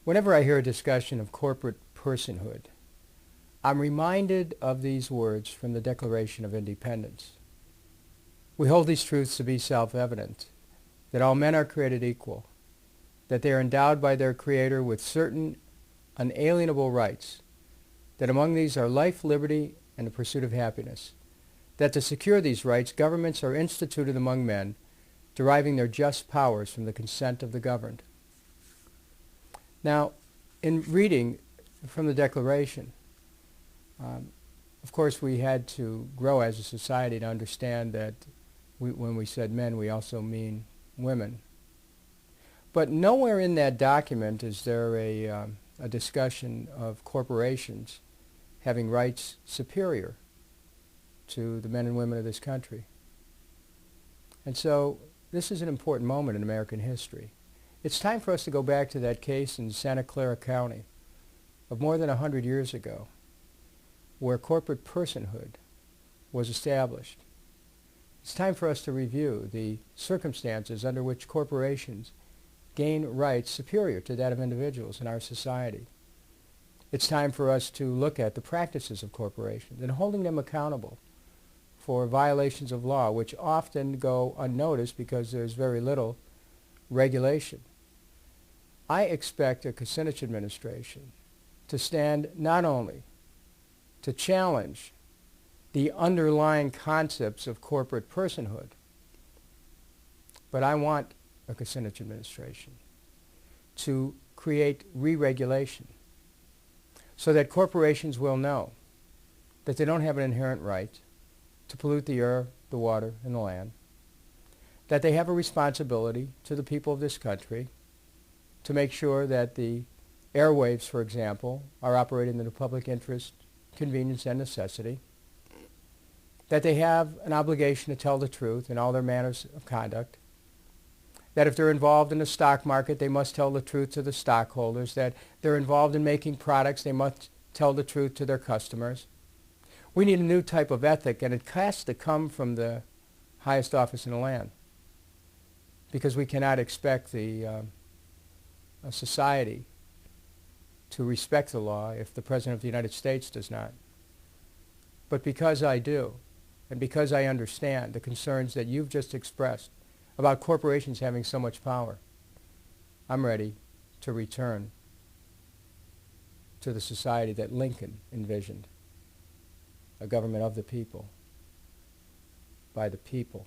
Whenever I hear a discussion of corporate personhood, I'm reminded of these words from the Declaration of Independence. We hold these truths to be self-evident, that all men are created equal, that they are endowed by their Creator with certain unalienable rights, that among these are life, liberty, and the pursuit of happiness, that to secure these rights, governments are instituted among men, deriving their just powers from the consent of the governed. Now, in reading from the Declaration, of course we had to grow as a society to understand that when we said men, we also mean women. But nowhere in that document is there a discussion of corporations having rights superior to the men and women of this country. And so this is an important moment in American history. It's time for us to go back to that case in Santa Clara County of more than 100 years ago, where corporate personhood was established. It's time for us to review the circumstances under which corporations gain rights superior to that of individuals in our society. It's time for us to look at the practices of corporations and holding them accountable for violations of law, which often go unnoticed because there's very little regulation. I expect a Kucinich administration to stand not only to challenge the underlying concepts of corporate personhood, but I want a Kucinich administration to create re-regulation so that corporations will know that they don't have an inherent right to pollute the air, the water, and the land, that they have a responsibility to the people of this country to make sure that the airwaves, for example, are operated in the public interest, convenience, and necessity, that they have an obligation to tell the truth in all their manners of conduct, that if they're involved in the stock market, they must tell the truth to the stockholders, that they're involved in making products, they must tell the truth to their customers. We need a new type of ethic, and it has to come from the highest office in the land, because we cannot expect a society to respect the law if the President of the United States does not. But because I do, and because I understand the concerns that you've just expressed about corporations having so much power, I'm ready to return to the society that Lincoln envisioned, a government of the people, by the people,